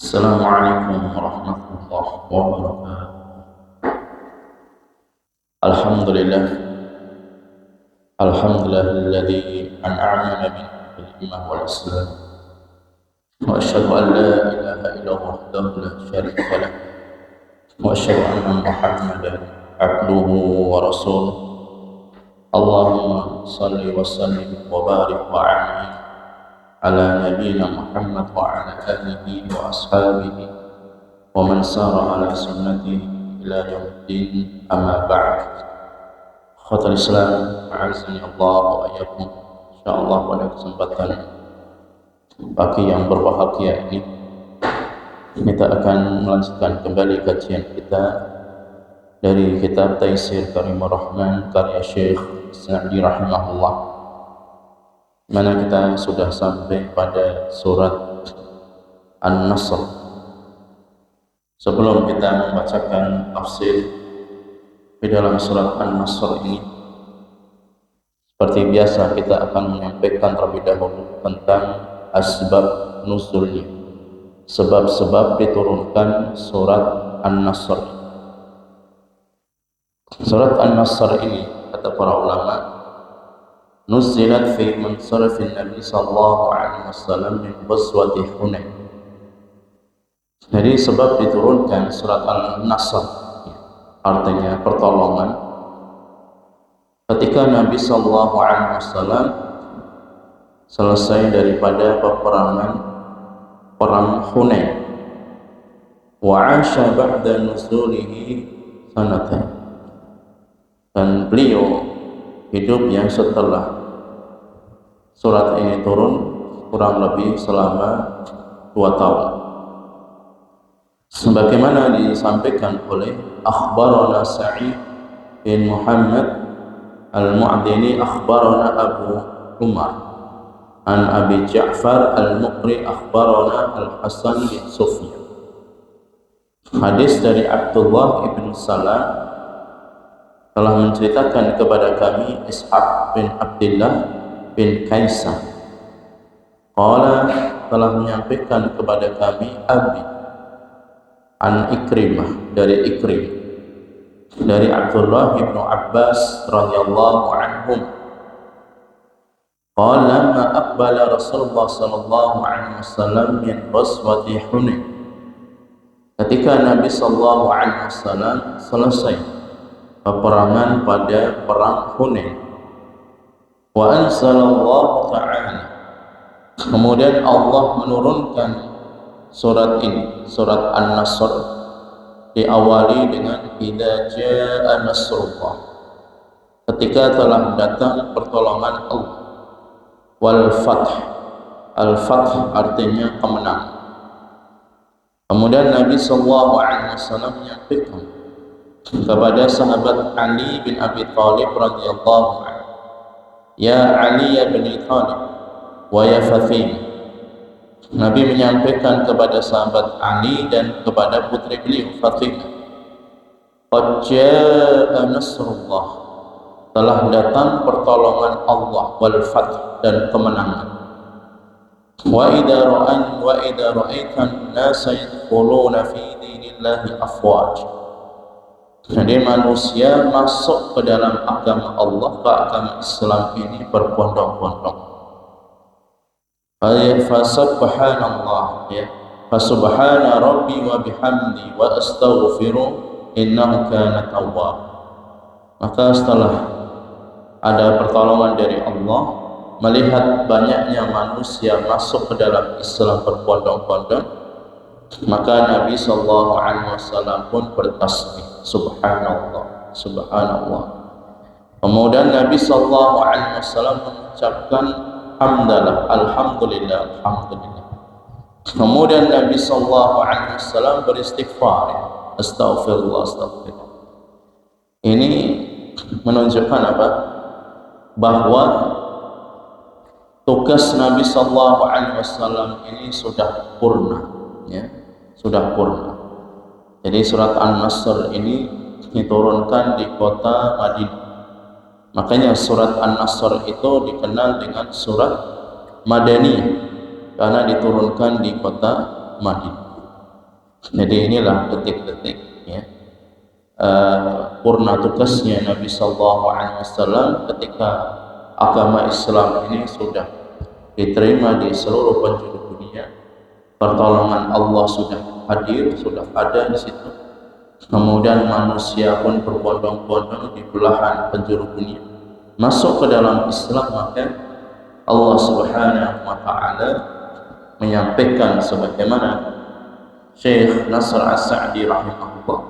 Assalamualaikum warahmatullahi wabarakatuh. Alhamdulillah, alhamdulillahilladzi an'amana bil iman wal islam. Wa asyhadu an la ilaha illallah wahdahu la syarika lah. Wa asyhadu anna Muhammadan abduhu wa rasuluh. Allahumma shalli wa sallim wa barik wa an'im ala nabiyyina Muhammad wa ala alihi wa ashabihi wa man sara ala sunnatihi ila yaumiddin, amma ba'd. Khatul Islam, a'azzani Allah wa iyyakum. Insyaallah pada kesempatan pagi yang berbahagia ini kita akan melanjutkan kembali kajian kita dari kitab Taisir Karimur Rahman karya Syekh Sa'di rahimahullah, mana kita sudah sampai pada surat An-Nasr. Sebelum kita membacakan tafsir di dalam surat An-Nasr ini, seperti biasa kita akan menyampaikan terlebih dahulu tentang asbab nuzulnya, sebab-sebab diturunkan surat An-Nasr. Surat An-Nasr ini, kata para ulama, nuzilat fi mansarafin Nabi sallallahu alaihi wasallam min ghazwati Hunain. Jadi sebab diturunkan surat An-Nasr, artinya pertolongan, ketika Nabi sallallahu alaihi wasallam selesai daripada peperangan perang Hunain. Wa 'asha ba'da nuzulihi sanatan, dan beliau hidup yang setelah surat ini turun kurang lebih selama 2 tahun. Sebagaimana disampaikan oleh akhbarana Sa'id bin Muhammad al-Mu'dini, akhbarana Abu Umar an Abi Ja'far al-Muqri, akhbarana Al-Hasan bin Sufyan. Hadis dari Abdullah ibn Salam telah menceritakan kepada kami Ishaq bin Abdullah bin Kaisar, qala, telah menyampaikan kepada kami Abi an Ikrimah, dari Ikrimah, dari Abdullah bin Abbas radhiyallahu anhum, qala lamma aqbala Rasulullah sallallahu alaihi wasallam min ghazwati Hunain, ketika Nabi sallallahu alaihi wasallam selesai peperangan pada perang Hunain. Wa anzalallahu ta'ala, kemudian Allah menurunkan surat ini, surat An-Nasr, diawali dengan idza jaa nasrullah, ketika telah datang pertolongan Allah, wal fath, al-fath artinya kemenangan. Kemudian Nabi sallallahu alaihi wasallam menyampaikan kepada sahabat Ali bin Abi Thalib radhiyallahu anhu, ya Ali ya bin Thalib wa ya Fatimah. Nabi menyampaikan kepada sahabat Ali dan kepada putri beliau Fatimah, qad jaa nasrullah, telah datang pertolongan Allah, wal fath, dan kemenangan. Wa idza ra'aitan nasa yadkhuluna fi dinillahi afwaj, jadi manusia masuk ke dalam agama Allah, ke agama Islam ini berbondong-bondong. Fasubhanallah, ya, fasubhana rabbi wa bihamdi wa astaghfiru innahu kana tawwab. Maka setelah ada pertolongan dari Allah, melihat banyaknya manusia masuk ke dalam Islam berbondong-bondong, maka Nabi sallallahu alaihi wasallam pun bertasbih, subhanallah, subhanallah. Kemudian Nabi sallallahu alaihi wasallam mengucapkan hamdalah, alhamdulillah, alhamdulillah. Kemudian Nabi sallallahu alaihi wasallam beristighfar, astaghfirullah, astaghfirullah. Ini menunjukkan apa? Bahwa tugas Nabi sallallahu alaihi wasallam ini sudah purna, ya, sudah purna. Jadi surat An-Nasr ini diturunkan di kota Madinah. Makanya surat An-Nasr itu dikenal dengan surat Madaniyah, karena diturunkan di kota Madinah. Jadi inilah detik-detik ya, purna tugasnya Nabi Sallallahu Alaihi Wasallam ketika agama Islam ini sudah diterima di seluruh penjuru dunia. Pertolongan Allah sudah hadir, sudah ada di situ. Kemudian manusia pun berbondong-bondong di belahan penjuru dunia masuk ke dalam Islam, maka Allah Subhanahu wa taala menyampaikan sebagaimana Syekh Nasr As-Sa'di rahimahullah.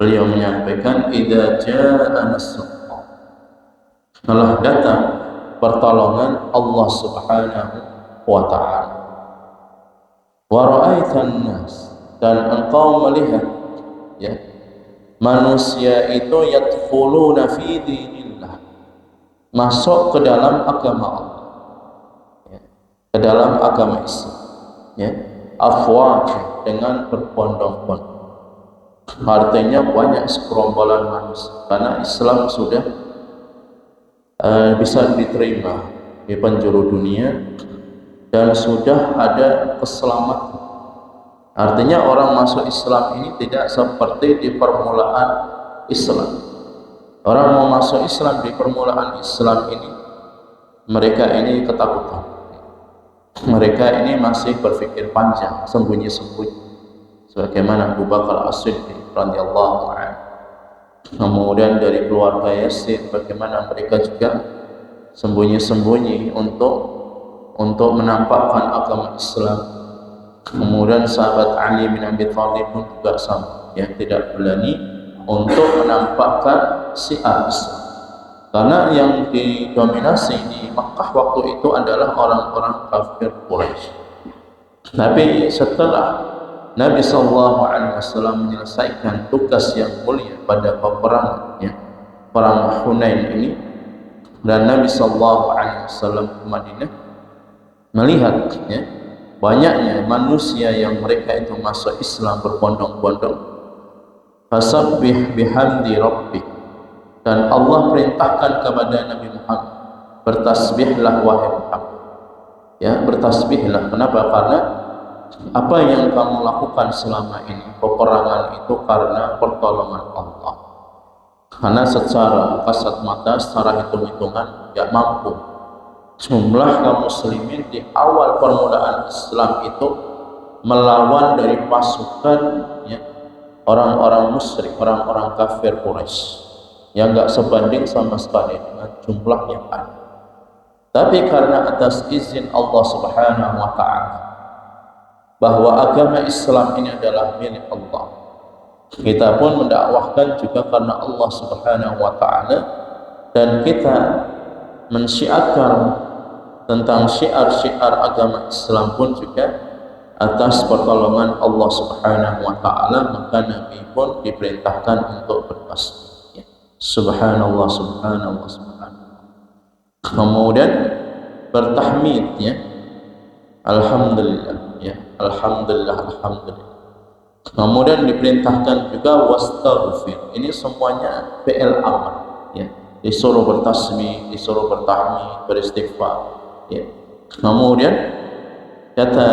Beliau menyampaikan idza jaa nasrullah. Telah datang pertolongan Allah Subhanahu wa taala. Wa ra'aitan nas, dan engkau melihat ya, manusia itu yadkhuluna fi dinillah, masuk ke dalam agama Allah ya, ke dalam agama Islam ya, afwaj, dengan berbondong-bondong. Artinya banyak sekerombolan manusia karena Islam sudah bisa diterima di penjuru dunia dan sudah ada keselamatan. Artinya orang masuk Islam ini tidak seperti di permulaan Islam. Orang mau masuk Islam di permulaan Islam ini, mereka ini ketakutan. Mereka ini masih berpikir panjang, sembunyi-sembunyi. Sebagaimana Abu Bakar As-Siddiq radhiyallahu anhu. Kemudian dari keluarga Yasir, bagaimana mereka juga sembunyi-sembunyi untuk menampakkan agama Islam. Kemudian sahabat Ali bin Abi Thalib pun juga sama, yang tidak berani untuk menampakkan syiar Islam. Karena yang didominasi di Makkah waktu itu adalah orang-orang kafir Quraisy. Tapi setelah Nabi Sallallahu Alaihi Wasallam menyelesaikan tugas yang mulia pada peperangan ya, perang Hunain ini, dan Nabi Sallallahu Alaihi Wasallam ke Madinah melihat ya, banyaknya manusia yang mereka itu masuk Islam berbondong-bondong. Fasabbih bihamdi rabbik, dan Allah perintahkan kepada Nabi Muhammad, bertasbihlah wahai Muhammad ya, bertasbihlah. Kenapa? Karena apa yang kamu lakukan selama ini, peperangan itu karena pertolongan Allah. Karena secara kasat mata, secara hitung-hitungan tidak mampu. Jumlah kaum muslimin di awal permulaan Islam itu melawan dari pasukan ya, orang-orang musyrik, orang-orang kafir Quraisy yang enggak sebanding sama sekali dengan jumlah yang ada. Tapi karena atas izin Allah Subhanahu wa taala bahwa agama Islam ini adalah milik Allah, kita pun mendakwahkan juga karena Allah Subhanahu wa taala, dan kita mensyiarkan tentang syiar-syiar agama Islam pun juga atas pertolongan Allah Subhanahu wa taala. Maka Nabi pun diperintahkan untuk bertasbih ya. Subhanallah, subhanallah, subhanallah. Kemudian bertahmid ya, alhamdulillah ya, alhamdulillah, alhamdulillah. Kemudian diperintahkan juga wastaghfir. Ini semuanya fi'il amr ya. Disuruh bertasbih, disuruh bertahmid, beristighfar ya. Kemudian kata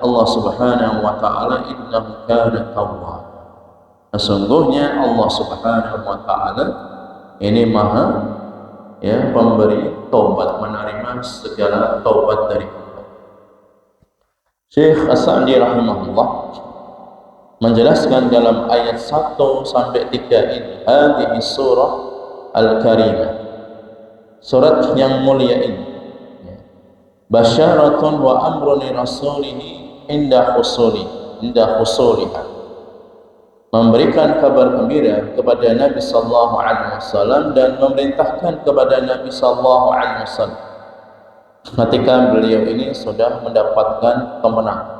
Allah Subhanahu wa taala, innahu kana tawwab. Sesungguhnya Allah Subhanahu wa taala ini maha ya, pemberi taubat, menerima segala taubat dari Allah. Syekh As-Sa'di rahimahullah menjelaskan dalam ayat 1 sampai 3 ini, hadhihi surah Al-Karimah, surat yang mulia ini, basyaratun wa amrun li rasulihi inda khusuliha, memberikan kabar gembira kepada Nabi sallallahu alaihi wasallam dan memerintahkan kepada Nabi sallallahu alaihi wasallam ketika beliau ini sudah mendapatkan kemenangan.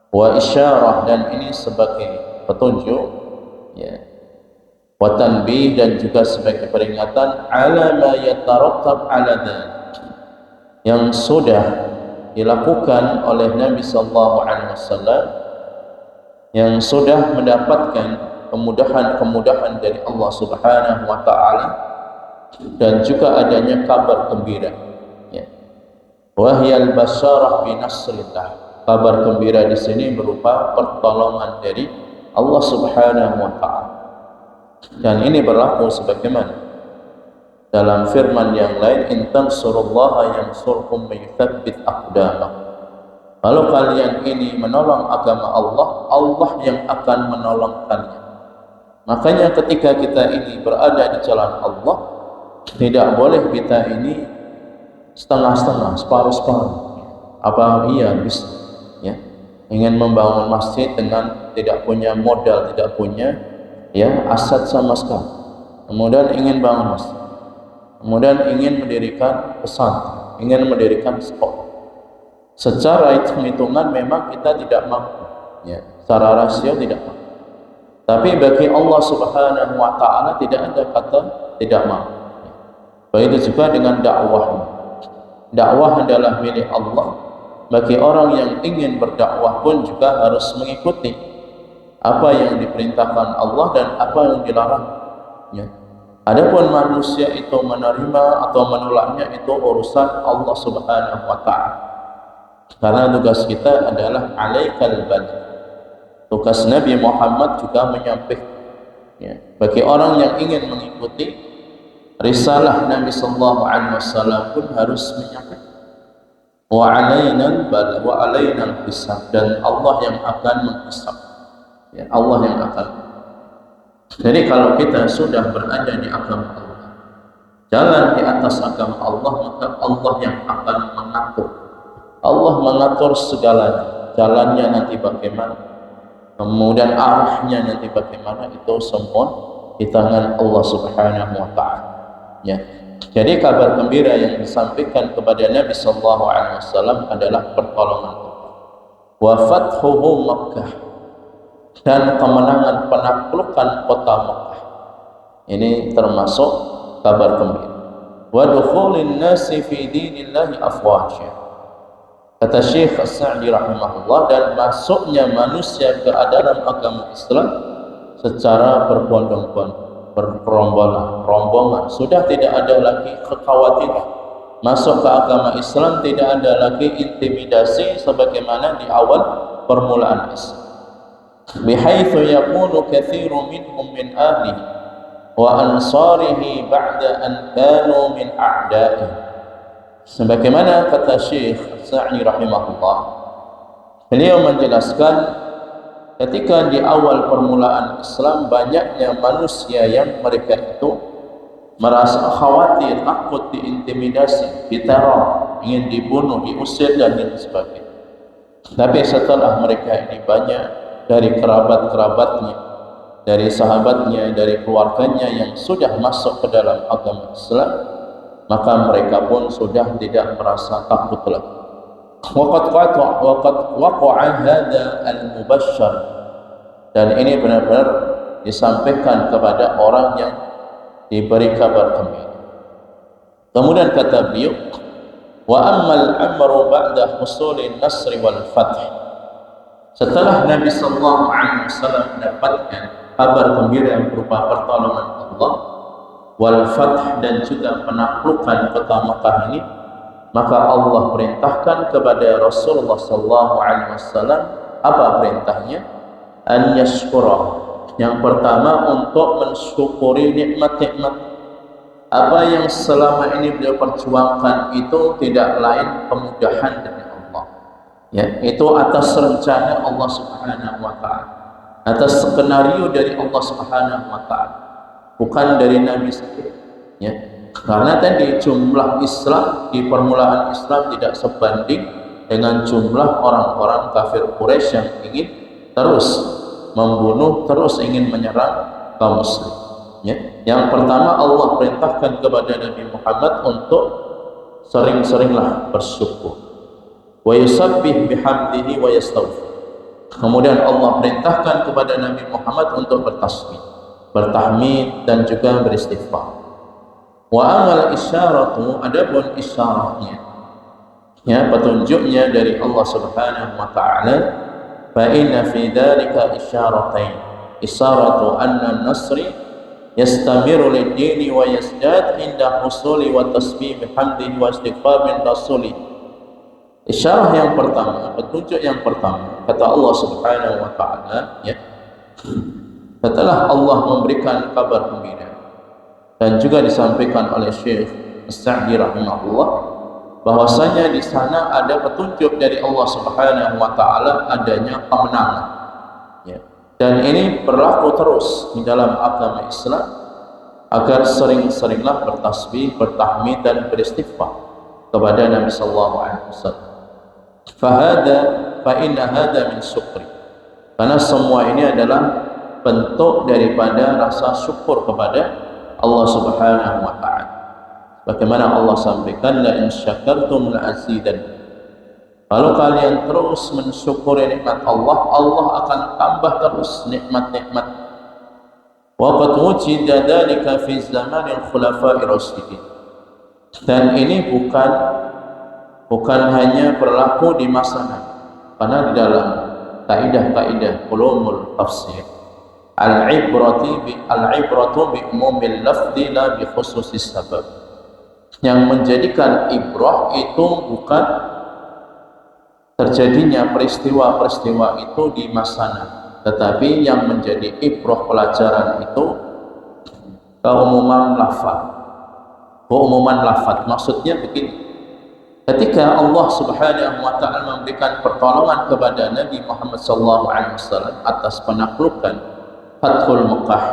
Wa isyarah, dan ini sebagai petunjuk ya, wa tanbih, dan juga sebagai peringatan ala ma yatarattab ala dzalik, yang sudah dilakukan oleh Nabi sallallahu alaihi wasallam, yang sudah mendapatkan kemudahan-kemudahan dari Allah Subhanahu wa taala, dan juga adanya kabar gembira ya. Wa hiyal basyarah bi nasrillah, kabar gembira di sini berupa pertolongan dari Allah Subhanahu wa taala. Dan ini berlaku sebagaimana dalam firman yang lain, in tansurullaha yansurkum wa yutsabbit aqdamakum. Kalau kalian ini menolong agama Allah, Allah yang akan menolong kalian. Makanya ketika kita ini berada di jalan Allah, tidak boleh kita ini setengah-setengah, separuh-separuh. Apa iya bisa ya, ingin membangun masjid dengan tidak punya modal, tidak punya ya aset sama sekali. Kemudian ingin bangun masjid. Kemudian ingin mendirikan pesantren, ingin mendirikan sekolah. Secara hitung-hitungan memang kita tidak mampu, ya, secara rasio tidak mampu. Tapi bagi Allah Subhanahu wa taala tidak ada kata tidak mampu. Begitu juga dengan dakwah. Dakwah adalah milik Allah. Bagi orang yang ingin berdakwah pun juga harus mengikuti apa yang diperintahkan Allah dan apa yang dilarang. Ya. Adapun manusia itu menerima atau menolaknya itu urusan Allah Subhanahu wa taala. Karena tugas kita adalah alaikal balagh. Tugas Nabi Muhammad juga menyampaikan. Ya. Bagi orang yang ingin mengikuti risalah Nabi sallallahu alaihi wasallam pun harus menyampaikan. Wa alainal balagh wa alainal hisab, dan Allah yang akan menghisab. Ya, Allah yang akan. Jadi kalau kita sudah berada di agama Allah, jalan di atas agama Allah, maka Allah yang akan mengatur. Allah mengatur segalanya, jalannya nanti bagaimana, kemudian arahnya nanti bagaimana, itu semua di tangan Allah Subhanahu wa taala. Ya. Jadi kabar gembira yang disampaikan kepada Nabi sallallahu alaihi wasallam adalah pertolongan Allah. Wa fathuhu Makkah, dan kemenangan penaklukan kota Makkah. Ini termasuk kabar gembira. Wa dukhulin nasi fi dinillahi afwaja. Kata Syekh As-Sa'di rahimahullah, dan masuknya manusia ke dalam agama Islam secara berbondong-bondong, rombongan. Sudah tidak ada lagi kekhawatiran. Masuk ke agama Islam tidak ada lagi intimidasi sebagaimana di awal permulaan Islam. Bihaitsu yakunu katsirun minhum min ahlihi wa ansarihi ba'da an kanu min a'da'ihi. Sebagaimana kata Syekh Sa'di rahimahullah, beliau menjelaskan ketika di awal permulaan Islam banyaknya manusia yang mereka itu merasa khawatir, takut diintimidasi, diteror, ingin dibunuh, diusir dan lain sebagainya. Tapi setelah mereka ini banyak dari kerabat-kerabatnya, dari sahabatnya, dari keluarganya yang sudah masuk ke dalam agama Islam, maka mereka pun sudah tidak merasa takut lagi. Waqad waqa'a hadza al-mubashshar, dan ini benar-benar disampaikan kepada orang yang diberi kabar gembira. Kemudian kata beliau, wa ammal amru ba'da husulin nasr wal fath. Setelah Nabi sallallahu alaihi wasallam mendapatkan kabar gembira yang berupa pertolongan Allah wal fath, dan juga penaklukan kota Makkah ini, maka Allah perintahkan kepada Rasulullah sallallahu alaihi wasallam, apa perintahnya? An yashkura. Yang pertama, untuk mensyukuri nikmat-nikmat. Apa yang selama ini beliau perjuangkan itu tidak lain kemudahan dari Allah. Ya, itu atas rencana Allah Subhanahu wa taala, atas skenario dari Allah Subhanahu wa taala, bukan dari Nabi sendiri. Ya. Karena tadi jumlah Islam di permulaan Islam tidak sebanding dengan jumlah orang-orang kafir Quraisy yang ingin terus membunuh, terus ingin menyerang kaum muslim. Ya. Yang pertama, Allah perintahkan kepada Nabi Muhammad untuk sering-seringlah bersyukur. Wa yusabbih bihamdihi wa yastaghfir. Kemudian Allah perintahkan kepada Nabi Muhammad untuk bertasbih, bertahmid, dan juga beristighfar. Wa amal isyaratu, adapun isyarahnya, ya, petunjuknya dari Allah Subhanahu wa taala, fa inna fi dzalika isyaratain. Isyaratu anna an-nasri yastamiru lid-dini wa yasjad inda husuli wa tasbih bihamdihi wa istighfar min rasuli. Isyarah yang pertama, petunjuk yang pertama, kata Allah Subhanahu wa taala, ya. Setelah Allah memberikan kabar gembira dan juga disampaikan oleh Syekh As-Sa'di rahimahullah bahwasanya di sana ada petunjuk dari Allah Subhanahu wa taala adanya kemenangan, ya. Dan ini berlaku terus di dalam agama Islam agar sering-seringlah bertasbih, bertahmid dan beristighfar kepada Nabi sallallahu alaihi wasallam. Fa inna hada min syukri. Karena semua ini adalah bentuk daripada rasa syukur kepada Allah Subhanahu wa taala. Bagaimana Allah sampaikan, la in syakartum la azidannakum. Kalau kalian terus mensyukuri nikmat Allah, Allah akan tambah terus nikmat-nikmat. Wa qad wujida dzalika fi zamanil khulafa'ir rasyidin. Dan ini bukan hanya berlaku di masa Nabi. Karena di dalam kaidah-kaidah ulumul tafsir, al-ibratu bi umumil lafzi la bi khususis sabab. Yang menjadikan ibrah itu bukan terjadinya peristiwa-peristiwa itu di masa Nabi, tetapi yang menjadi ibrah pelajaran itu keumuman lafaz. Maksudnya begini, ketika Allah Subhanahu wa taala memberikan pertolongan kepada Nabi Muhammad SAW atas penaklukan Fathul Mekah,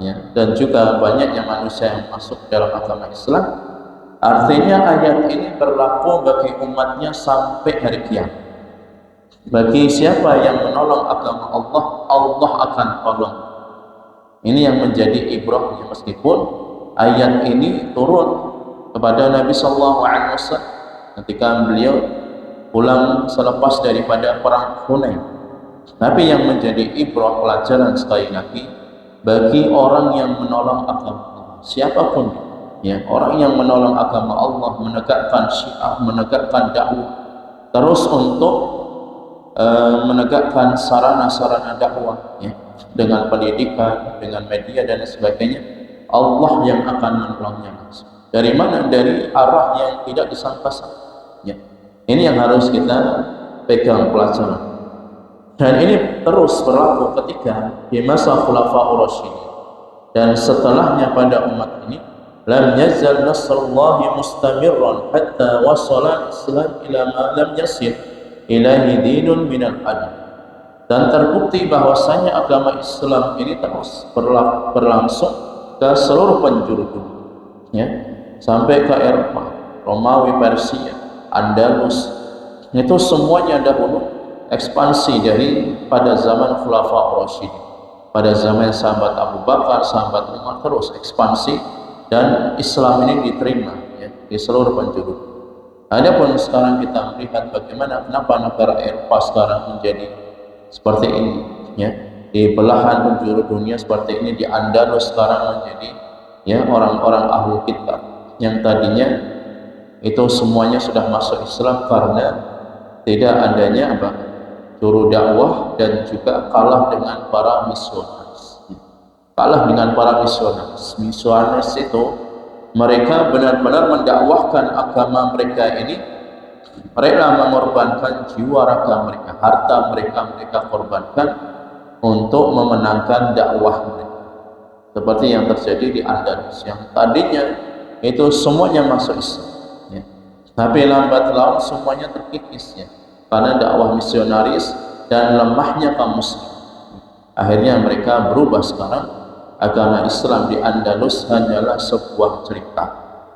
ya, dan juga banyaknya manusia yang masuk dalam agama Islam, artinya ayat ini berlaku bagi umatnya sampai hari kiamat. Bagi siapa yang menolong agama Allah, Allah akan tolong. Ini yang menjadi ibrahnya, meskipun ayat ini turun kepada Nabi SAW ketika beliau pulang selepas daripada perang Hunain. Tapi yang menjadi ibrah pelajaran sekali lagi bagi orang yang menolong agama Allah, siapapun, ya, orang yang menolong agama Allah, menegakkan syiah, menegakkan dakwah, terus untuk menegakkan sarana-sarana dakwah, ya, dengan pendidikan, dengan media dan sebagainya, Allah yang akan menolongnya langsung. Dari mana? Dari arah yang tidak disangka-sangka, ya. Ini yang harus kita pegang pelajaran. Dan ini terus berlaku ketika di masa Khulafaur Rasyidin dan setelahnya pada umat ini. Lam yazal nasrullahi mustamirran hatta wasala Islam ila ma lam yasil ilahi dinun minal adil. Dan terbukti bahwasanya agama Islam ini terus berlangsung ke seluruh penjuru dunia, ya, sampai ke Eropa, Romawi, Persia, Andalus. Itu semuanya dahulu ekspansi dari pada zaman Khulafaur Rasyidin, pada zaman sahabat Abu Bakar, sahabat Umar, terus ekspansi dan Islam ini diterima, ya, di seluruh penjuru. Adapun sekarang kita melihat bagaimana kenapa negara Eropa sekarang menjadi seperti ini, ya, di belahan penjuru dunia seperti ini. Di Andalus sekarang menjadi, ya, orang-orang ahlul kitab yang tadinya itu semuanya sudah masuk Islam karena tidak adanya apa? Juru dakwah, dan juga kalah dengan para misionaris. Kalah dengan para misionaris. Misionaris itu mereka benar-benar mendakwahkan agama mereka ini, rela mengorbankan jiwa raga mereka, harta mereka korbankan untuk memenangkan dakwah mereka. Seperti yang terjadi di Andalus, yang tadinya itu semuanya masuk Islam, ya. Tapi lambat laun semuanya terkikis, ya, karena dakwah misionaris dan lemahnya kaum muslim. Akhirnya mereka berubah. Sekarang agama Islam di Andalus hanyalah sebuah cerita,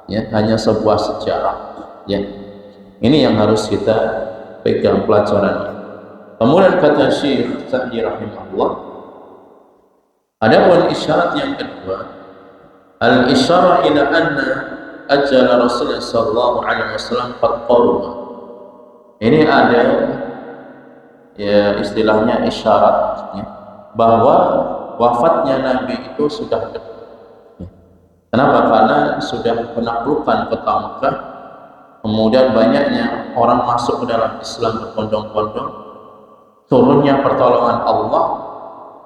ya, hanya sebuah sejarah, ya. Ini yang harus kita pegang pelajaran. Kemudian kata Syekh Sa'di rahimahullah, adapun isyarat yang kedua, al-isyara ila anna ajal Rasulullah sallallahu alaihi wasallam qad qaruba. Ini ada, ya, istilahnya isyarat, ya, bahwa wafatnya Nabi itu sudah dekat. Ya. Kenapa? Karena sudah penaklukan kota Mekah, kemudian banyaknya orang masuk ke dalam Islam berbondong-bondong, turunnya pertolongan Allah.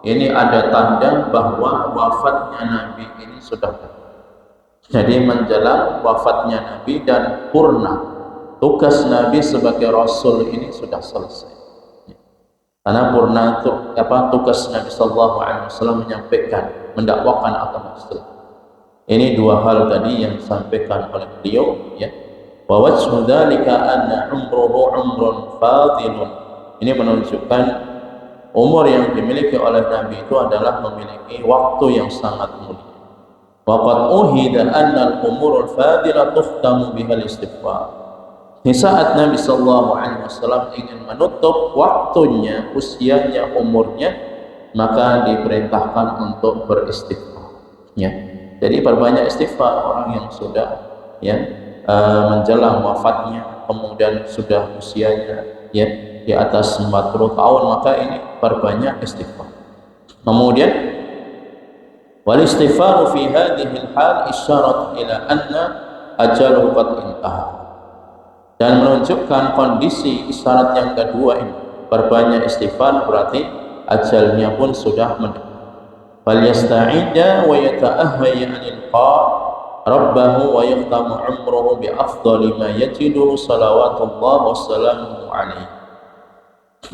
Ini ada tanda bahwa wafatnya Nabi ini sudah dekat. Jadi menjelang wafatnya Nabi dan purna tugas Nabi sebagai Rasul ini sudah selesai. Karena tugas Nabi Sallallahu Alaihi Wasallam menyampaikan, mendakwakan agama Islam. Ini dua hal tadi yang disampaikan oleh beliau, ya. Wa wajhu dzalika anna umruhu umrun fadilun. Ini menunjukkan umur yang dimiliki oleh Nabi itu adalah memiliki waktu yang sangat mulia. Wa qad uhida anna al-umurul fadila tuhtamu bihal istighfar. Di saat Nabi Sallallahu Alaihi Wasallam ingin menutup waktunya, usianya, umurnya, maka diperintahkan untuk beristighfar. Ya. Jadi perbanyak istighfar orang yang sudah menjelang wafatnya, kemudian sudah usianya di atas 40 tahun, maka ini perbanyak istighfar. Kemudian wal istighfaru fi hadhihi al-hal isyarat ila anna ajaluhu qad intaha. Dan menunjukkan kondisi isyarat yang kedua ini, perbanyak istighfar berarti ajalnya pun sudah mendekat. Fal yasta'idda wa yata'ahhaya anil rabbahu wa yaqtamu umruhu bi afdali ma yajidu salawatullah wassalamu alaihi.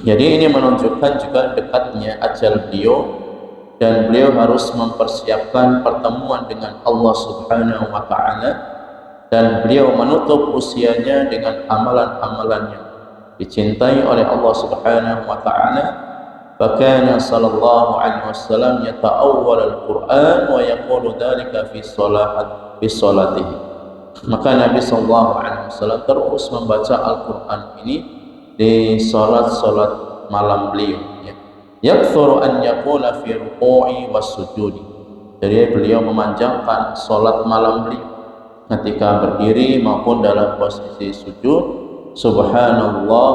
Jadi ini menunjukkan juga dekatnya ajal beliau, dan beliau harus mempersiapkan pertemuan dengan Allah Subhanahu wa taala, dan beliau menutup usianya dengan amalan-amalan yang dicintai oleh Allah Subhanahu wa taala. Fakana sallallahu alaihi wasallam yata'awwal al-Qur'an wa yaqulu dzalika fi salatihi. Maka Nabi sallallahu alaihi wasallam terus membaca Al-Qur'an ini di salat-salat malam beliau, ya. Yakthuru an yaqula fi ruku'i was sujudi. Jadi beliau memanjangkan salat malam beliau ketika berdiri maupun dalam posisi sujud. Subhanallah,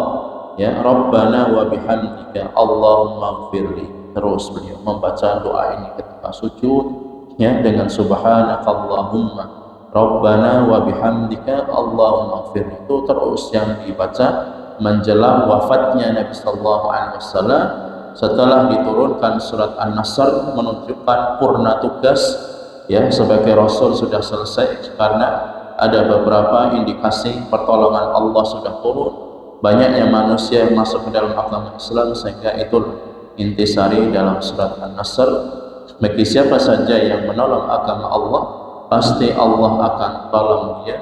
ya, Rabbana wa bihamdika Allahumma ighfirli. Terus beliau membaca doa ini ketika sujud, ya, dengan subhanaka Allahumma Rabbana wa bihamdika Allahumma ighfirli. Itu terus yang dibaca menjelang wafatnya Nabi sallallahu alaihi wasallam setelah diturunkan surat An-Nasr, menunjukkan purna tugas, ya, sebagai Rasul sudah selesai, karena ada beberapa indikasi pertolongan Allah sudah turun, banyaknya manusia yang masuk ke dalam agama Islam, sehingga itu intisari dalam surat An-Nasr. Bagi siapa saja yang menolong agama Allah, pasti Allah akan tolong dia,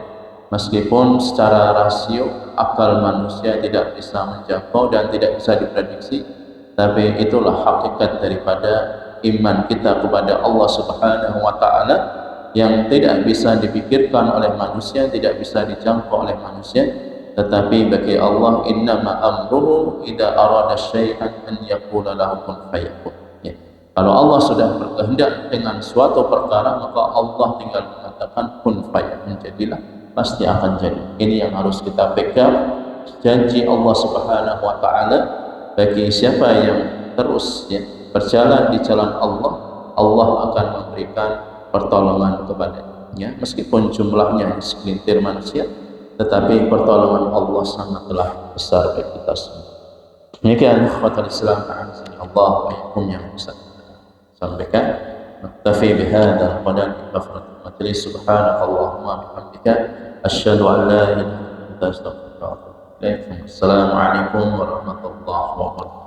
meskipun secara rasio akal manusia tidak bisa menjangkau dan tidak bisa diprediksi. Tapi itulah hakikat daripada iman kita kepada Allah Subhanahu wa taala, yang tidak bisa dipikirkan oleh manusia, tidak bisa dijangkau oleh manusia. Tetapi bagi Allah, innama amruhu idza arada syai'an an yaqula lahu kun fayakun. Ya. Kalau Allah sudah berkehendak dengan suatu perkara, maka Allah tinggal mengatakan kun fayakun, jadilah, pasti akan jadi. Ini yang harus kita pegang, janji Allah Subhanahu wa taala. Bagi siapa yang terus, ya, berjalan di jalan Allah, Allah akan memberikan pertolongan kepadanya, meskipun jumlahnya segelintir manusia, tetapi pertolongan Allah sangatlah besar bagi kita semua. Demikian ikhwatul Islam, a'azzani Allah wa iyyakum, yang bisa sampaikan. Naktafi bihadzal qadar bi kafaratil majlis. Subhanakallahumma bihamdika asyhadu an la ilaha illa anta astaghfiruka wa atubu ilaik. Assalamualaikum warahmatullahi wabarakatuh.